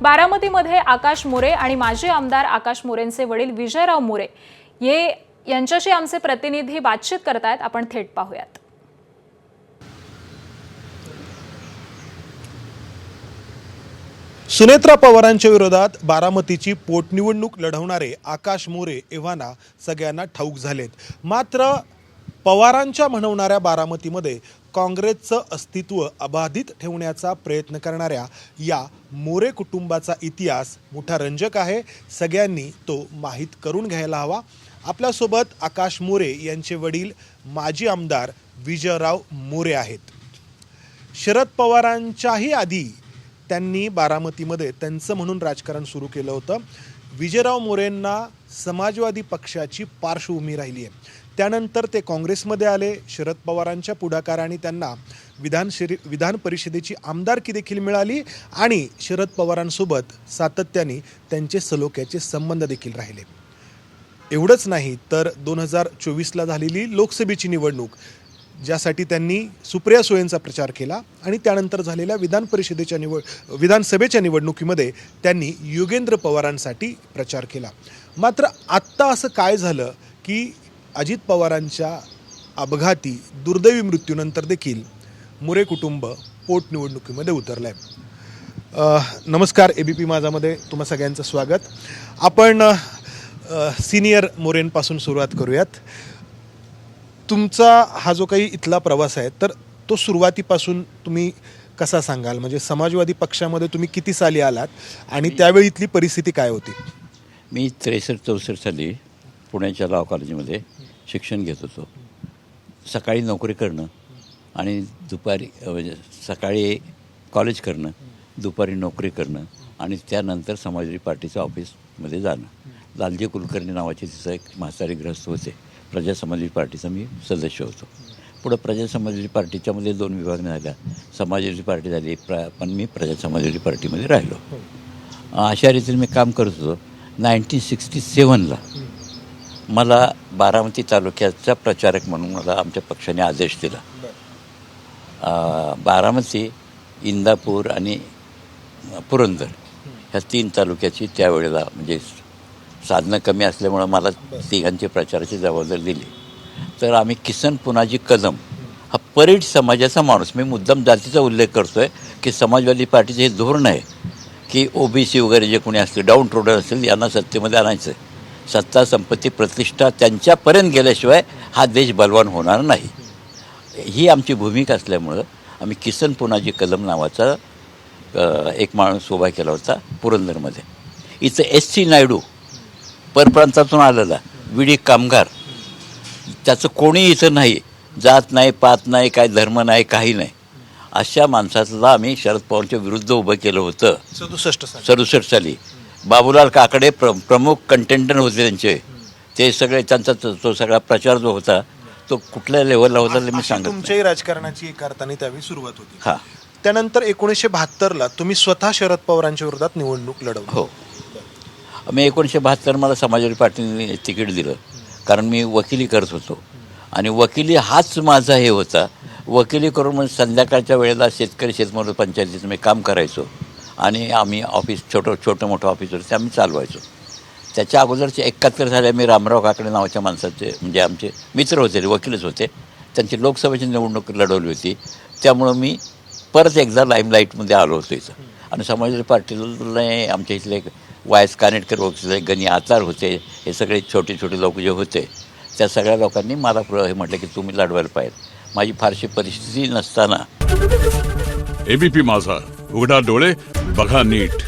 बारामतीमध्ये आकाश मोरे आणि माजी आमदार आकाश मोरेंचे वडील विजयराव मोरे यांच्याशी आमचे प्रतिनिधी बातचीत करतायत. आपण थेट पाहूयात. सुनेत्रा पवारांच्या विरोधात बारामतीची पोटनिवडणूक लढवणारे आकाश मोरे एव्हाना सगळ्यांना ठाऊक झालेत. मात्र पवारांच्या म्हणवणाऱ्या बारामतीमध्ये काँग्रेसचं अस्तित्व अबाधित ठेवण्याचा प्रयत्न करणाऱ्या या मोरे कुटुंबाचा इतिहास मोठा रंजक आहे. सगळ्यांनी तो माहीत करून घ्यायला हवा. आपल्यासोबत आकाश मोरे यांचे वडील माजी आमदार विजयराव मोरे आहेत. शरद पवारांच्याही आधी त्यांनी बारामतीमध्ये त्यांचं म्हणून राजकारण सुरू केलं होतं. विजयराव मोरेंना समाजवादी पक्षाची पार्श्वभूमी राहिली आहे. त्यानंतर ते काँग्रेसमध्ये आले. शरद पवारांच्या पुढाकाराने त्यांना विधान परिषदेची आमदारकी देखील मिळाली आणि शरद पवारांसोबत सातत्याने त्यांचे सलोख्याचे संबंध देखील राहिले. एवढंच नाही तर 2024ला झालेली लोकसभेची निवडणूक, ज्यासाठी त्यांनी सुप्रिया सुळेंचा प्रचार केला, आणि त्यानंतर झालेल्या विधानसभेच्या निवडणुकीमध्ये त्यांनी योगेंद्र पवारांसाठी प्रचार केला. मात्र आत्ता असं काय झालं की अजित पवारांच्या अपघाती दुर्दैवी मृत्यूनंतर देखील मोरे कुटुंब पोटनिवडणुकीमध्ये उतरलं आहे. नमस्कार, ABP माझामध्ये तुम्हा सगळ्यांचं स्वागत. आपण सिनियर मोरेंपासून सुरुवात करूयात. तुमचा हा जो काही इथला प्रवास आहे तर तो सुरुवातीपासून तुम्ही कसा सांगाल? म्हणजे समाजवादी पक्षामध्ये तुम्ही किती साली आलात आणि त्यावेळी इथली परिस्थिती काय होती? मी 63-64 साली पुण्याच्या लॉ कॉलेजमध्ये शिक्षण घेत होतो. सकाळी नोकरी करणं आणि दुपारी म्हणजे सकाळी कॉलेज करणं, दुपारी नोकरी करणं आणि त्यानंतर समाजवादी पार्टीच्या ऑफिसमध्ये जाणं. लालजी कुलकर्णी नावाचे तिचं एक म्हातारी ग्रस्त होते. प्रजा समाजवादी पार्टीचा मी सदस्य होतो. पुढं प्रजा समाजवादी पार्टीच्यामध्ये 2 विभागण्या झाल्या. समाजवादी पार्टी झाली, पण मी प्रजा समाजवादी पार्टीमध्ये राहिलो. अशा रीतीने मी काम करत होतो. 1967ला मला बारामती तालुक्याचा प्रचारक म्हणून मला आमच्या पक्षाने आदेश दिला. बारामती, इंदापूर आणि पुरंदर ह्या 3 तालुक्याची त्यावेळेला म्हणजे साधनं कमी असल्यामुळं मला तिघांची प्रचाराची जबाबदारी दिली. तर आम्ही किसन पुनाजी कदम हा परीट समाजाचा माणूस, मी मुद्दाम जातीचा उल्लेख करतो आहे की समाजवादी पार्टीचं हे धोरण आहे की OBC वगैरे जे कोणी असतील, डाऊन ट्रोडर असतील, यांना सत्तेमध्ये आणायचं आहे. सत्ता, संपत्ती, प्रतिष्ठा त्यांच्यापर्यंत गेल्याशिवाय हा देश बलवान होणार नाही, ही आमची भूमिका असल्यामुळं आम्ही किसन पुनाजी कदम नावाचा एक माणूस उभा केला होता पुरंदरमध्ये. इथं SC नायडू परप्रांतातून आलेला विडी कामगार, त्याचं कोणी इथं नाही, जात नाही, पात नाही, काय धर्म नाही, काही नाही, अशा माणसाला आम्ही शरद पवारांच्या विरुद्ध उभं केलं होतं. 67 साली बाबूलाल काकडे प्रमुख कंटेंडर होते त्यांचे. ते सगळे त्यांचा तो सगळा प्रचार जो होता तो कुठल्या लेवलला होता मी सांगतो. तुमच्याही राजकारणाची करताना त्यावेळी सुरुवात होती. हां. त्यानंतर 1972ला तुम्ही स्वतः शरद पवारांच्या विरोधात निवडणूक लढवली. हो. मी 1972 मला समाजवादी पार्टीने तिकीट दिलं, कारण मी वकिली करत होतो आणि वकिली हाच माझा हे होता. वकिली करून मग संध्याकाळच्या वेळेला शेतकरी शेतमजूर पंचायतीचं मी काम करायचो आणि आम्ही ऑफिस छोटं मोठं ऑफिस होतं ते आम्ही चालवायचो. त्याच्या अगोदरचे 71 साली मी रामराव काकडे नावाच्या माणसाचे म्हणजे आमचे मित्र होते, ते वकीलच होते, त्यांची लोकसभेची निवडणूक लढवली होती. त्यामुळं मी परत एकदा लाईमलाईटमध्ये आलो होतो इथं. आणि समाजवादी पार्टीला आमच्या इथले वायस कानेटकर वगैरे, गणी आचार होते, हे सगळे छोटे छोटे लोक जे होते त्या सगळ्या लोकांनी मला हे म्हटलं की तुम्ही लढवायला पाहिजे. माझी फारशी परिस्थिती नसताना. ABP माझा, उघडा डोळे बघा नीट.